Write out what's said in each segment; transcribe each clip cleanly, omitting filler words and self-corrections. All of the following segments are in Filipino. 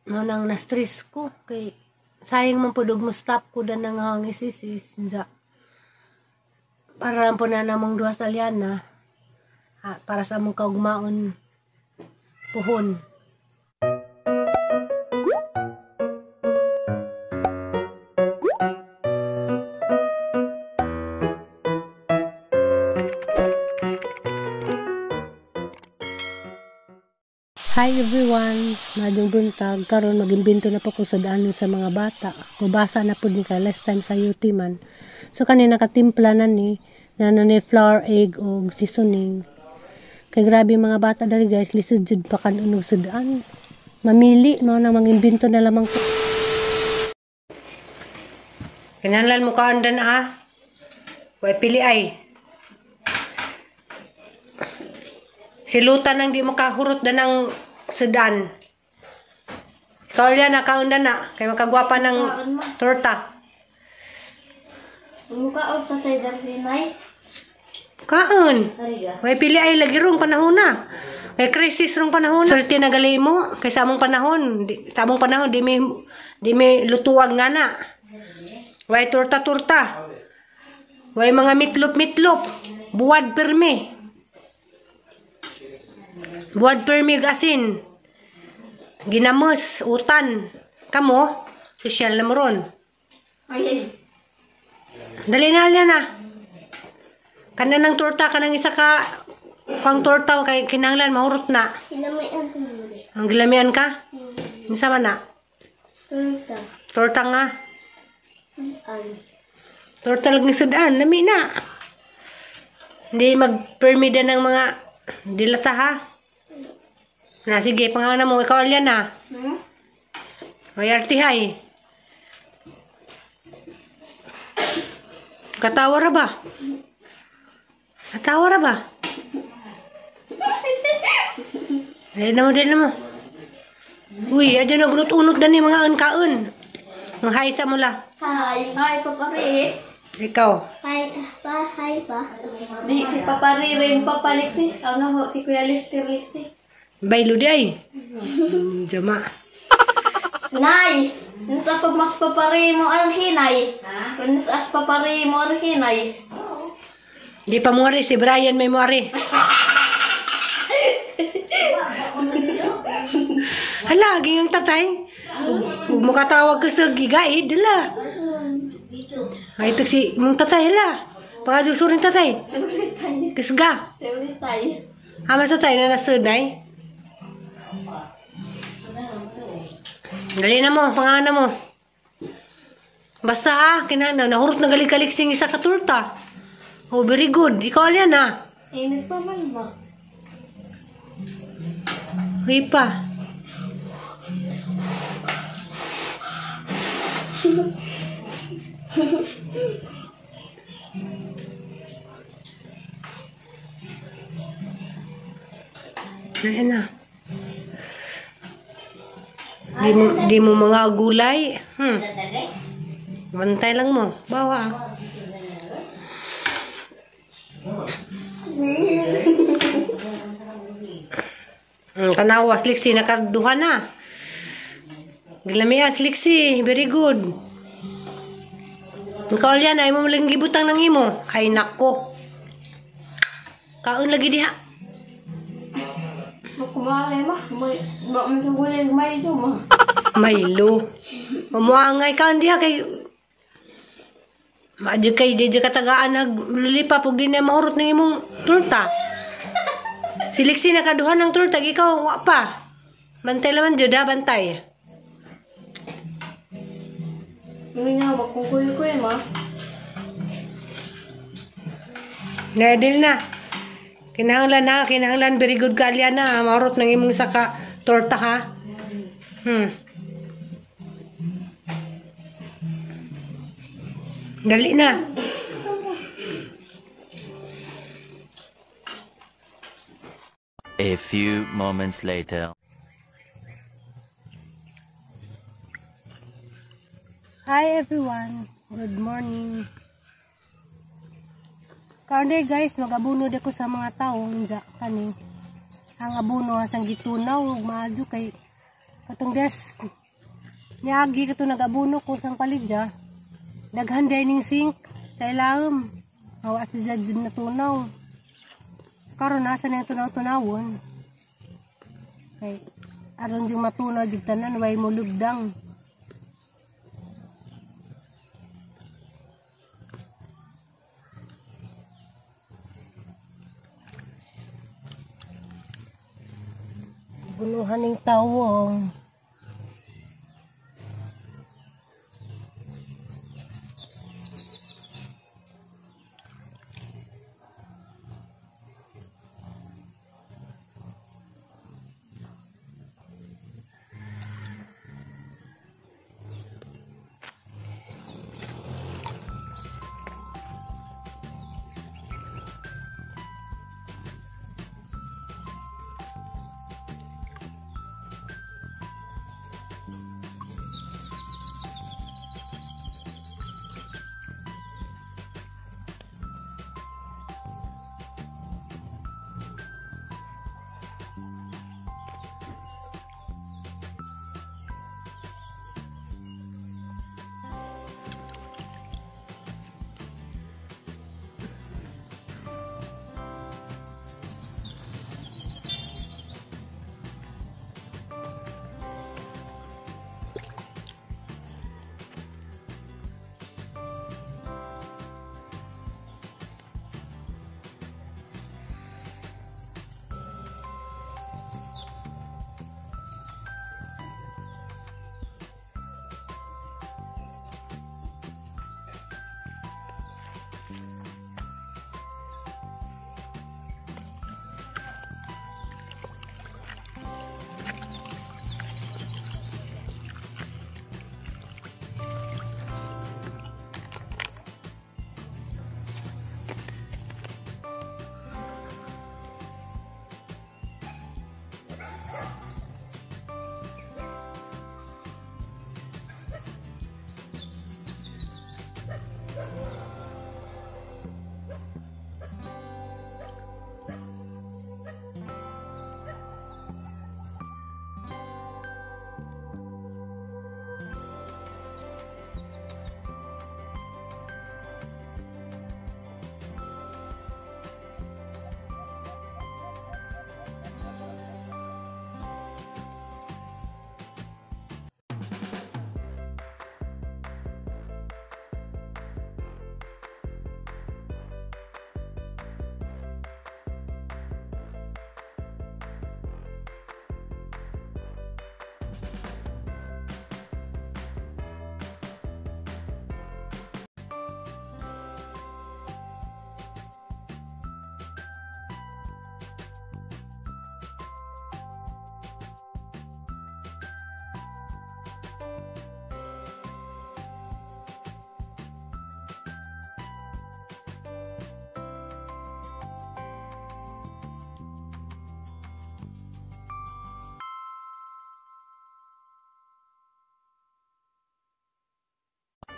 no nang na-stress ko kay sayang man pudog mo stop ko dan nang hangisisis para lang po na namong duha sa liana para sa among kaugmaon puhon. Hi everyone, madong buntag karon mag-imbento na po ko sa daanan sa mga bata. Mabasa na po ni ka last time sa UT man. So kanina nakatimpla na ni flour, egg o seasoning. Kay grabe mga bata dali guys, lisod jud pa kan unog sa daan. Mamili mo nang mag-imbento na lamang ko. Kinahanglan mo kaandan Way pili ay. Silutan nang di mo kahurot na ng sedan. Ikaw yan, nakaundan na. Kaya makagwapa ng torta. Mukha o sa darlinay? Kaon. Way pili ay lagi rong panahon na. Kaya crisis rong panahon na. Swerte na gali mo. Kaya sa among panahon. Di may lutuwag nga na. Way torta-torta. Way mga mitlop-mitlop. Buwad perme. Buwad permi asin. Ginamos, utan. Kamo, sosyal na moron. Ay. Dali na na. Kana ng torta, kanang isa ka pang torta, kay kinanglan, mahurot na. Kinamian ko. Ang gilamian ka? Isa man na? Torta. Torta nga. Ay. Torta lang ni sudan, lami na. Hindi mag-permida ng mga dilata ha. Na, sige, pangalan mo. Ikaw alyan na. May artihay. Katawara ba? Katawara ba? Dali na mo. Uy, adyan na gunot-unot na ni mga kaon. Ang hay sa mula. Hi. Hi, papari. Ikaw. Hi, pa. Hi, pa. Di, si papari rin papalik si. Ano ho, si Kuya Lixti. Baylo di ay. Jama. Nay, nasa pagmas papari mo ang hinay. Nasa papari mo ang hinay. Di pa muari si Brian may muari. Hala, gayong tatay. Huwag mo katawag ka sa gigaid, hala. Ay, ito si mong tatay, hala. Pangadyo surin tatay. Kisga. Ama sa tayo na nasunay. Gali na mo, pangalan mo. Basta kinana, nahurot na galig-galig sing isa ka torta. Oh, very good. Ikaw alyan Init pa man ba? Huy pa. Ayan na. Di mo mga gulay. Bantay lang mo. Bawa. Kanawas, Lixi. Nakaduha na. Gilamias, Lixi. Very good. Ikaw yan, ay mo malang gibutang ng imo. Ay, nako. Kaon lagi diha. Kumahay ma. Ba may gulay may ito ma. Maylo. Mamuangay ka diha kay Maadyo kay di katagaan naglulipap ug di na mahurot ng imong torta. Si Lixi nakaduha ng torta, ikaw wa pa. Bantay naman jud bantay. Hindi na makukuy ko ma. Nadil na. Kinahanglan very good ka alyan na mahurot ng imong saka torta ha. Dali na. A few moments later. Hi everyone. Good morning. Karne guys, mag-abuno ako sa mga taong kani. Ang abuno asang gitunaw ug maadyo kay Katong des niagi kato nagabuno ko sang paligya. Daghan dining sink sa ilalim. Awa at jud na tunaw. Karon nasa na tunaw-tunawon. Kay aron yung matunaw jud tanan way mo lugdang. Bunuhan ng tawong.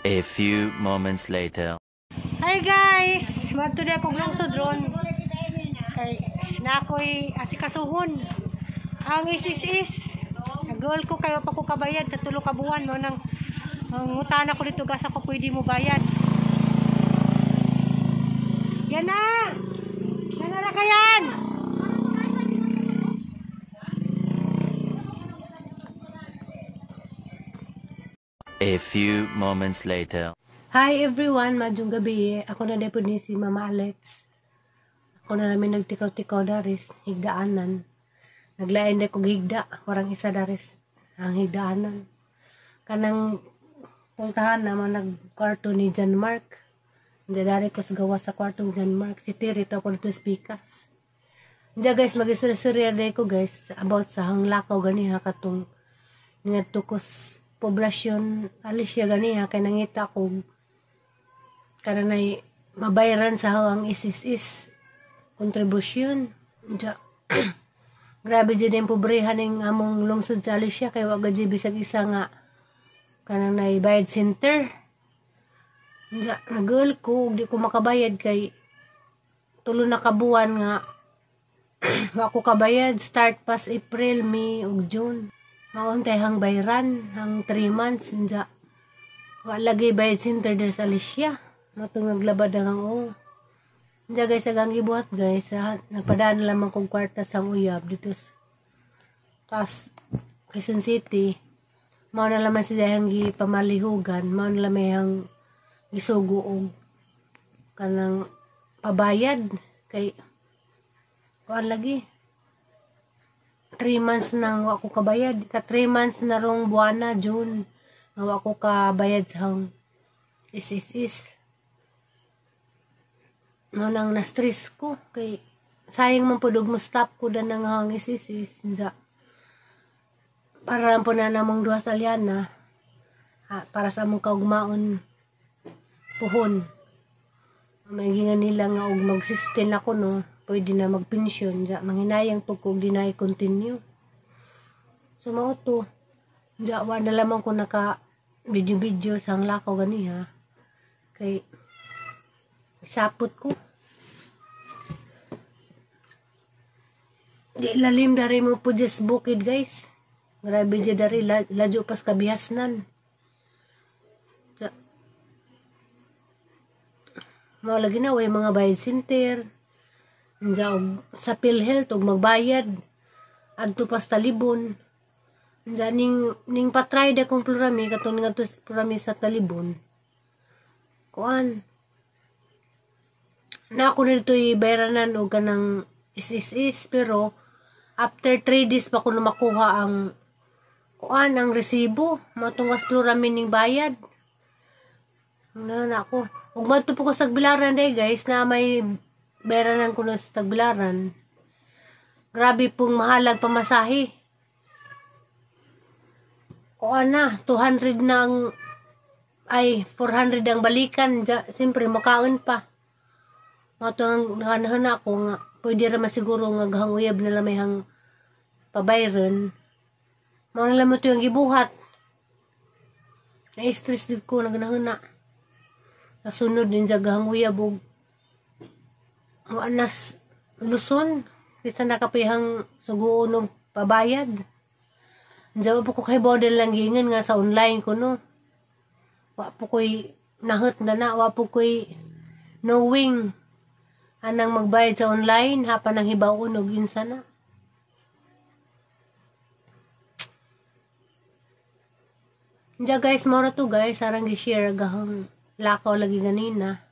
A few moments later. Hi guys! Madto na akong lungsod ron. Kay na ako'y asikasuhon. Ang is. Nag-goal ko kayo pa ko kabayad sa 3 ka buwan mo nang ngutana ko dito gas ako pwede mo bayad. Yan na! Yan na kayan! A few moments later. Hi everyone, madyong gabi. Ako na depo ni si Mama Alex. Ako na namin nagtikaw-tikaw daris, higdaanan. Naglain na kong higda, warang isa daris ang higdaanan. Kanang puntahan naman nagkwarto ni John Mark. Hindi dari ko sa gawa sa kwartong John Mark. Si Tiri to ako dito speakers. Hindi guys, mag-isuri-suri ko guys about sa hanglakaw ganiha katong ngatukos poblasyon Alicia ganiha kay nangita ko kananay mabayaran sa ang is kontribusyon. Grabe dyan yung pobrehan ng among lungsod sa Alicia kay wag dyan bisag isa nga kananay bayad center. Nagul ko di ko makabayad kay 3 na kabuan nga wa ko kabayad start pas April, May ug June. Mauntay hang bayran, hang 3 months, nja. Lagi bayad center der sa Alicia. Matong naglabad ang Nja guys, agang gibuhat guys. Nagpadaan lamang kong kwarta sa uyab dito. Tas, Quezon City. Mao na lamang siya hang gipamalihugan. Mao na lamang hang gisugo og kanang pabayad. Kay, kuan lagi. 3 months nang wako kabayad. Ka 3 months na rong buwana, June. Nga wako kabayad sa hang is. Nang na-stress ko. Kay sayang man po mo stop ko na nang hang is. Para lang po na namang duha sa liana. Para sa among kaugmaon puhon. May gingan nila nga og mag-16 ako no. Pwede na magpensyon. Manghinayang po kung di na i-continue. So, mao to. Wala lamang ko naka video sa ang lakaw ganiha. Kay, isapot ko. Di lalim dari mo po just bukid guys. Grabe dyan dari. Ladyo pas kabihasnan. Mao lagi na way mga bayad center. Sa PhilHealth og magbayad adto pas talibon. Ning patry da kong plurami katong ngadto plurami sa talibon. Kuan. Na ako nito bayranan og kanang is pero after 3 days pa ko na makuha ang kuan ang resibo matungas plurami ning bayad. Na ako. Ug madto po ko sa Tagbilaran day guys na may bayranan ko na sa Tagbilaran. Grabe pong mahalag pamasahe. Kuan na, 200 na ang, 400 ang balikan. Siyempre, makaon pa. Mga ito ang nakanahan ako nga, pwede naman siguro nga gahanguyab na lamay hang pabayran. Mga nalang mo ito yung gibuhat. Na-stress din ko, naganahan na. Nasunod din sa gahanguyab o anas Luzon. Kita nakapihang suguon ng pabayad. Diyan po ko kay bodel lang gingan nga sa online ko no. Wa po ko'y nahot na wa po ko'y knowing anang magbayad sa online hapa nang hibawon og insa na. Diyan guys, mora to guys, sarang gi-share gahang lakaw lagi ganina.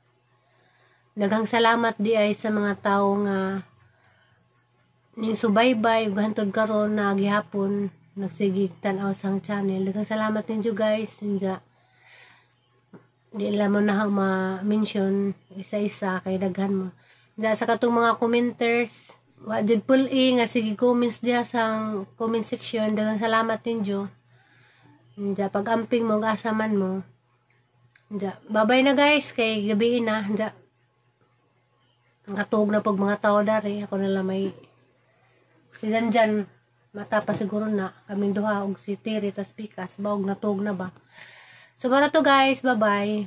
Daghang salamat di ay sa mga tao nga ning subaybay ug hantod karon na gihapon nagsigig tan-aw sang channel. Daghang salamat ninyo guys. Di lamang na ma-mention isa-isa kay daghan mo. Sa katong mga commenters, wa jud pul-i nga sige comments diha sang comment section. Daghang salamat ninyo. Pag-amping mo asaman mo. Bye-bye na guys kay gabi na. Katug na pag mga tao dari. Ako na lang may si Janjan mata pa siguro na kaming duha og si Terry tas Pikas baog natug na ba. So para to guys, bye bye.